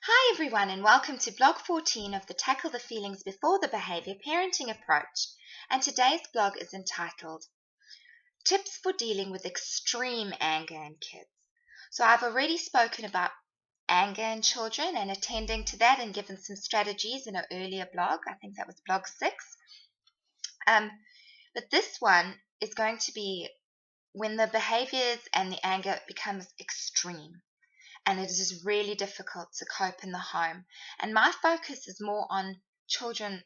Hi everyone, and welcome to blog 14 of the Tackle the Feelings Before the Behavior parenting approach. And today's blog is entitled Tips for Dealing with Extreme Anger in Kids. So I've already spoken about anger in children and attending to that and given some strategies in an earlier blog. I think that was blog 6. But this one is going to be when the behaviors and the anger becomes extreme. And it is really difficult to cope in the home. And my focus is more on children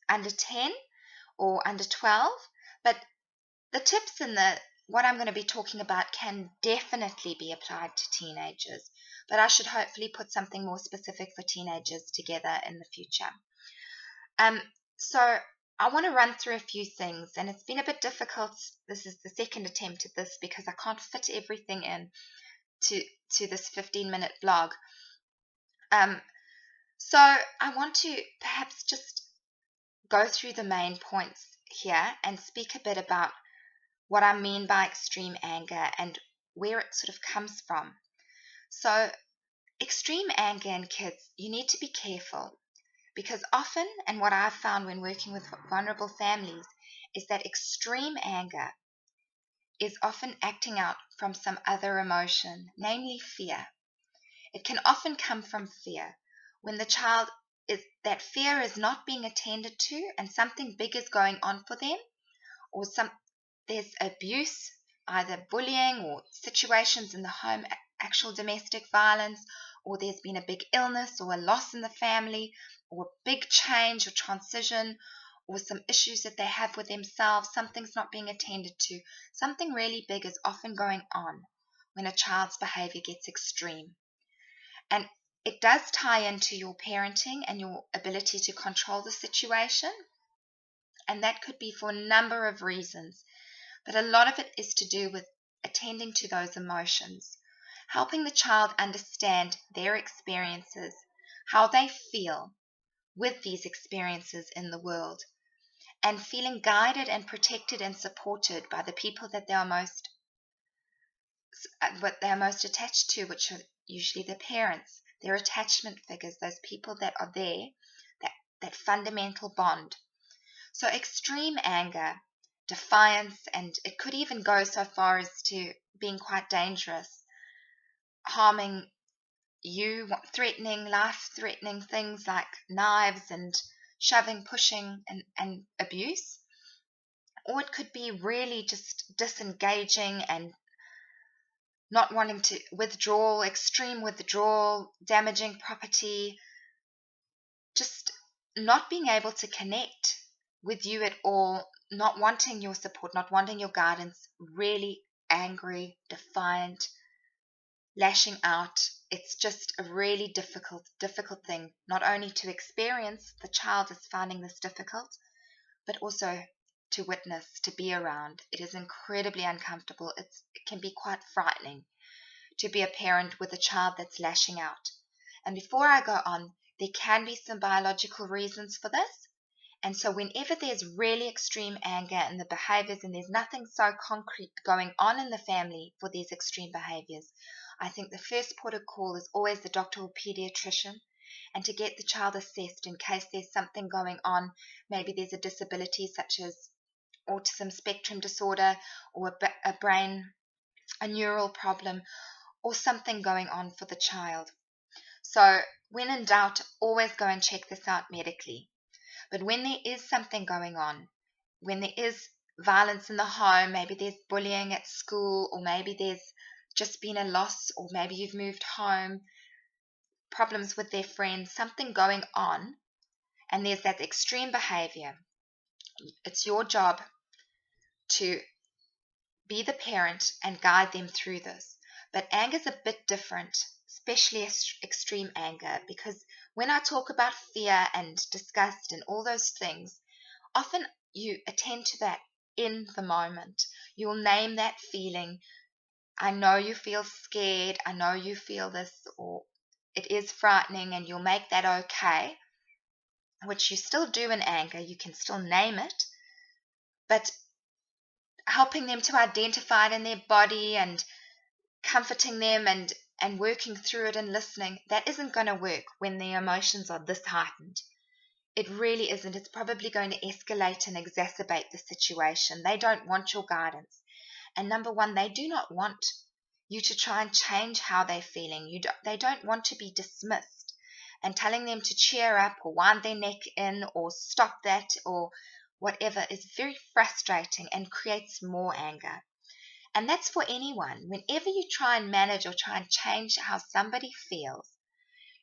under 10 or under 12, but the tips and what I'm going to be talking about can definitely be applied to teenagers, but I should hopefully put something more specific for teenagers together in the future. So I want to run through a few things, and it's been a bit difficult. This is the second attempt at this because I can't fit everything in to this 15-minute blog. So I want to perhaps just go through the main points here and speak a bit about what I mean by extreme anger and where it sort of comes from. So extreme anger in kids, you need to be careful because often, and what I've found when working with vulnerable families, is that extreme anger is often acting out from some other emotion, namely fear. It can often come from fear. When the child that fear is not being attended to and something big is going on for them, or there's abuse, either bullying or situations in the home, actual domestic violence, or there's been a big illness or a loss in the family, or a big change or transition, or some issues that they have with themselves, something's not being attended to. Something really big is often going on when a child's behavior gets extreme. And it does tie into your parenting and your ability to control the situation. And that could be for a number of reasons. But a lot of it is to do with attending to those emotions, helping the child understand their experiences, how they feel with these experiences in the world, and feeling guided and protected and supported by the people that they are most attached to, which are usually the parents, their attachment figures, those people that are there, that fundamental bond. So extreme anger, defiance, and it could even go so far as to being quite dangerous, harming you, threatening, life-threatening things like knives and shoving, pushing, and abuse. Or it could be really just disengaging and not wanting to withdraw, extreme withdrawal, damaging property, just not being able to connect with you at all, not wanting your support, not wanting your guidance, really angry, defiant, lashing out. It's just a really difficult thing, not only to experience, the child is finding this difficult, but also to witness, to be around. It is incredibly uncomfortable. It can be quite frightening to be a parent with a child that's lashing out. And before I go on, there can be some biological reasons for this. And so whenever there's really extreme anger in the behaviors and there's nothing so concrete going on in the family for these extreme behaviors, I think the first port of call is always the doctor or pediatrician, and to get the child assessed in case there's something going on. Maybe there's a disability such as autism spectrum disorder, or a neural problem, or something going on for the child. So when in doubt, always go and check this out medically. But when there is something going on, when there is violence in the home, maybe there's bullying at school, or maybe there's just been a loss, or maybe you've moved home, problems with their friends, something going on, and there's that extreme behavior, it's your job to be the parent and guide them through this. But anger is a bit different, especially extreme anger, because when I talk about fear and disgust and all those things, often you attend to that in the moment. You'll name that feeling. I know you feel scared. I know you feel this, or it is frightening, and you'll make that okay, which you still do in anger. You can still name it, but helping them to identify it in their body and comforting them and and working through it and listening, that isn't going to work when the emotions are this heightened. It really isn't. It's probably going to escalate and exacerbate the situation. They don't want your guidance. And number one, they do not want you to try and change how they're feeling. They don't want to be dismissed, and telling them to cheer up or wind their neck in or stop that or whatever is very frustrating and creates more anger. And that's for anyone. Whenever you try and manage or try and change how somebody feels,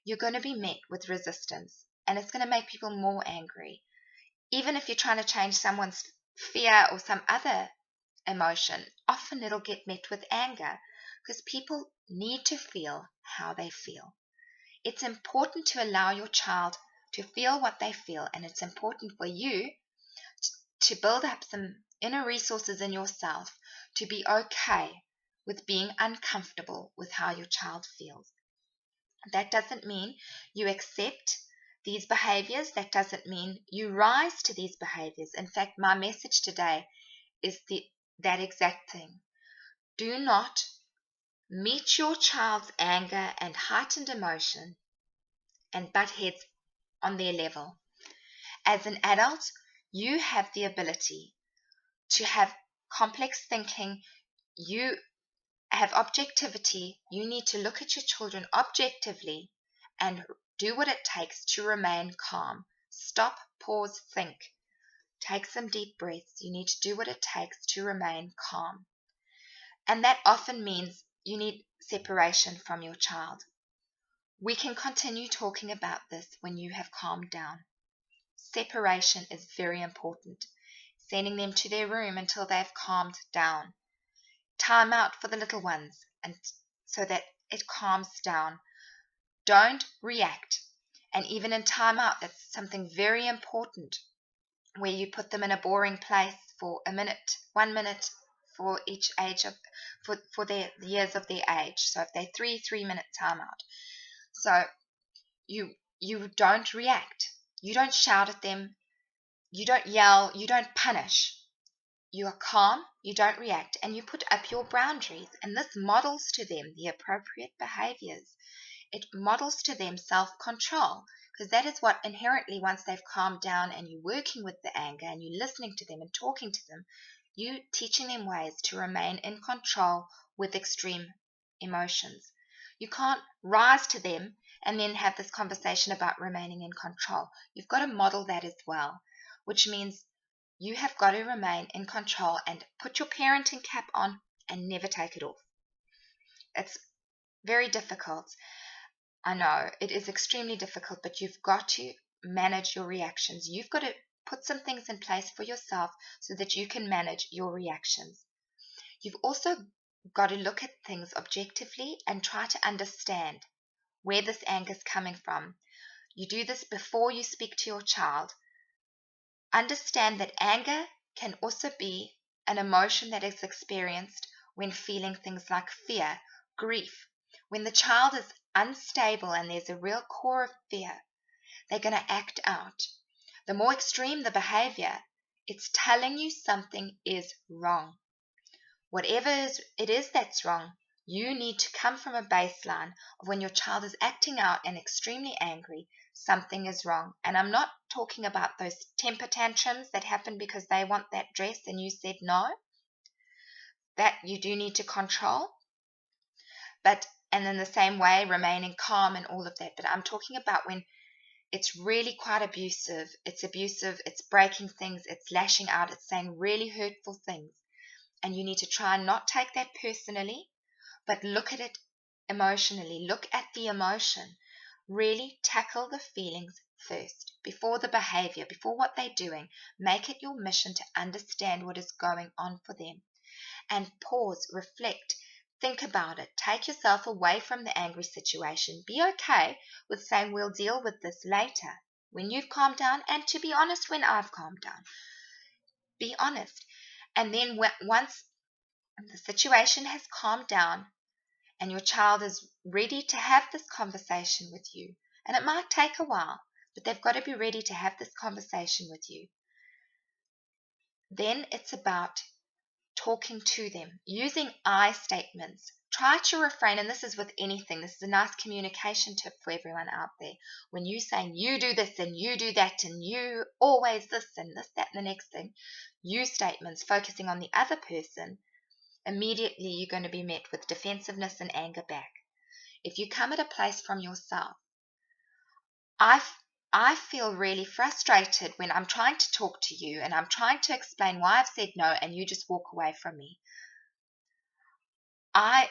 you're going to be met with resistance, and it's going to make people more angry. Even if you're trying to change someone's fear or some other emotion, often it'll get met with anger because people need to feel how they feel. It's important to allow your child to feel what they feel, and it's important for you to build up some inner resources in yourself to be okay with being uncomfortable with how your child feels. That doesn't mean you accept these behaviors. That doesn't mean you rise to these behaviors. In fact, my message today is that exact thing. Do not meet your child's anger and heightened emotion and butt heads on their level. As an adult, you have the ability to have complex thinking. You have objectivity. You need to look at your children objectively and do what it takes to remain calm. Stop, pause, think. Take some deep breaths. You need to do what it takes to remain calm. And that often means you need separation from your child. We can continue talking about this when you have calmed down. Separation is very important. Sending them to their room until they've calmed down. Time out for the little ones, and so that it calms down. Don't react. And even in time out, that's something very important, where you put them in a boring place for a minute, 1 minute for each age of for the years of their age. So if they're 3-minute time out. So you don't react. You don't shout at them. You don't yell. You don't punish. You are calm, you don't react, and you put up your boundaries. And this models to them the appropriate behaviors. It models to them self-control, because that is what inherently, once they've calmed down and you're working with the anger and you're listening to them and talking to them, you're teaching them ways to remain in control with extreme emotions. You can't rise to them and then have this conversation about remaining in control. You've got to model that as well, which means you have got to remain in control and put your parenting cap on and never take it off. It's very difficult. I know it is extremely difficult, but you've got to manage your reactions. You've got to put some things in place for yourself so that you can manage your reactions. You've also got to look at things objectively and try to understand where this anger is coming from. You do this before you speak to your child. Understand that anger can also be an emotion that is experienced when feeling things like fear, grief. When the child is unstable and there's a real core of fear, they're going to act out. The more extreme the behavior, it's telling you something is wrong. Whatever it is that's wrong, you need to come from a baseline of when your child is acting out and extremely angry, something is wrong. And I'm not talking about those temper tantrums that happen because they want that dress and you said no. That you do need to control. And in the same way, remaining calm and all of that. But I'm talking about when it's really quite abusive. It's breaking things, it's lashing out, it's saying really hurtful things. And you need to try and not take that personally, but look at it emotionally. Look at the emotion. Really tackle the feelings first, before the behavior, before what they're doing. Make it your mission to understand what is going on for them. And pause, reflect, think about it. Take yourself away from the angry situation. Be okay with saying we'll deal with this later, when you've calmed down, and to be honest, when I've calmed down. Be honest. And then once the situation has calmed down and your child is ready to have this conversation with you, and it might take a while, but they've got to be ready to have this conversation with you. Then it's about talking to them, using I statements try to refrain, and this is with anything. This is a nice communication tip for everyone out there. When you saying you do this and you do that and you always this and this, that, and the next thing, you statements focusing on the other person, immediately you're going to be met with defensiveness and anger back. If you come at a place from yourself, I feel really frustrated when I'm trying to talk to you and I'm trying to explain why I've said no and you just walk away from me. I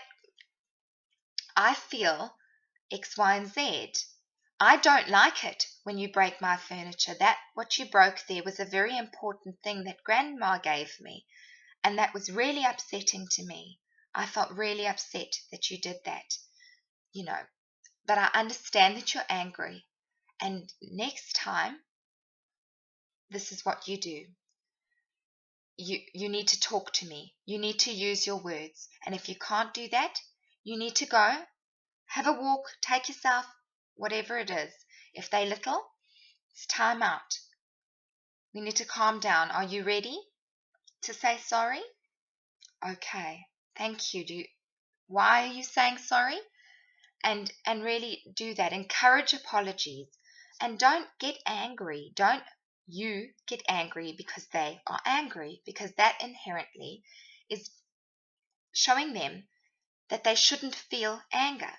feel X, Y, and Z. I don't like it when you break my furniture. That what you broke there was a very important thing that Grandma gave me, and that was really upsetting to me. I felt really upset that you did that, but I understand that you're angry. And next time, this is what you do. You need to talk to me. You need to use your words. And if you can't do that, you need to go, have a walk, take yourself, whatever it is. If they're little, it's time out. We need to calm down. Are you ready to say sorry? Okay, thank you. Why are you saying sorry? And really do that. Encourage apologies. And don't get angry. Don't you get angry because they are angry, because that inherently is showing them that they shouldn't feel anger.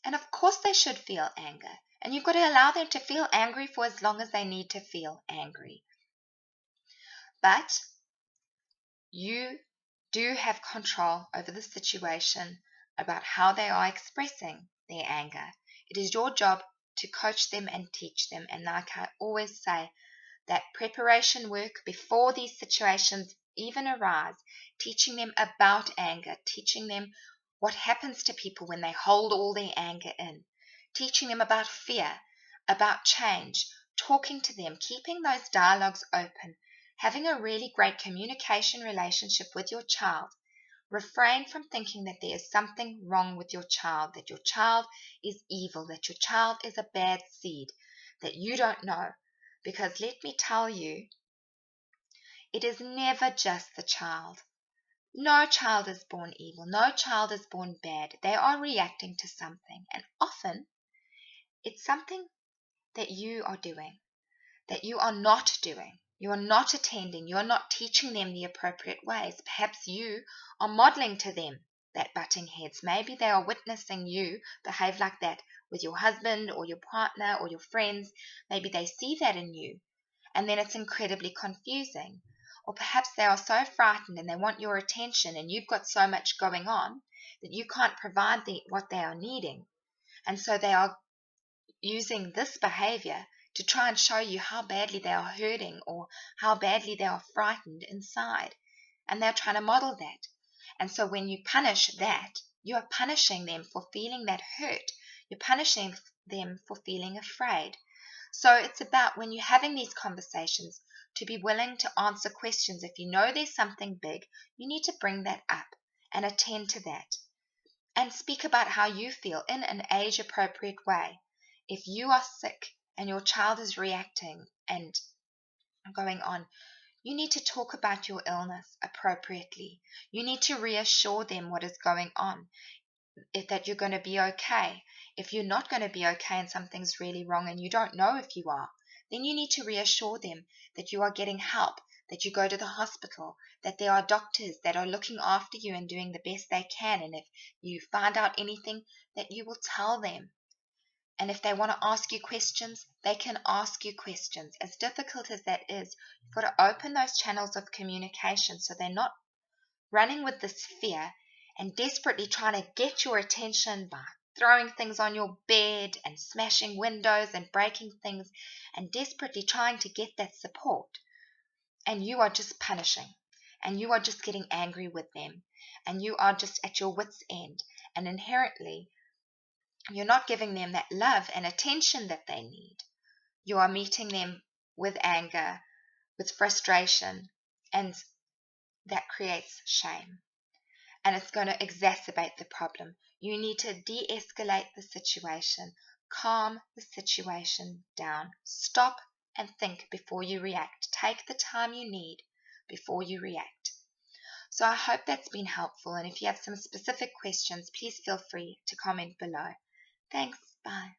And of course they should feel anger. And you've got to allow them to feel angry for as long as they need to feel angry. But you do have control over the situation about how they are expressing their anger. It is your job to coach them and teach them. And like I always say, that preparation work before these situations even arise, teaching them about anger, teaching them what happens to people when they hold all their anger in, teaching them about fear, about change, talking to them, keeping those dialogues open, having a really great communication relationship with your child. Refrain from thinking that there is something wrong with your child, that your child is evil, that your child is a bad seed, that you don't know. Because let me tell you, it is never just the child. No child is born evil. No child is born bad. They are reacting to something. And often, it's something that you are doing, that you are not doing. You are not attending. You are not teaching them the appropriate ways. Perhaps you are modeling to them that butting heads. Maybe they are witnessing you behave like that with your husband or your partner or your friends. Maybe they see that in you. And then it's incredibly confusing. Or perhaps they are so frightened and they want your attention and you've got so much going on that you can't provide what they are needing. And so they are using this behavior to try and show you how badly they are hurting or how badly they are frightened inside. And they're trying to model that. And so when you punish that, you are punishing them for feeling that hurt. You're punishing them for feeling afraid. So it's about, when you're having these conversations, to be willing to answer questions. If you know there's something big, you need to bring that up and attend to that. And speak about how you feel in an age-appropriate way. If you are sick and your child is reacting and going on, you need to talk about your illness appropriately. You need to reassure them what is going on, that you're going to be okay. If you're not going to be okay and something's really wrong and you don't know if you are, then you need to reassure them that you are getting help, that you go to the hospital, that there are doctors that are looking after you and doing the best they can. And if you find out anything, that you will tell them. And if they want to ask you questions, they can ask you questions. As difficult as that is, you've got to open those channels of communication so they're not running with this fear and desperately trying to get your attention by throwing things on your bed and smashing windows and breaking things and desperately trying to get that support. And you are just punishing, and you are just getting angry with them, and you are just at your wit's end. And inherently, you're not giving them that love and attention that they need. You are meeting them with anger, with frustration, and that creates shame. And it's going to exacerbate the problem. You need to de-escalate the situation, calm the situation down, stop and think before you react. Take the time you need before you react. So I hope that's been helpful. And if you have some specific questions, please feel free to comment below. Thanks. Bye.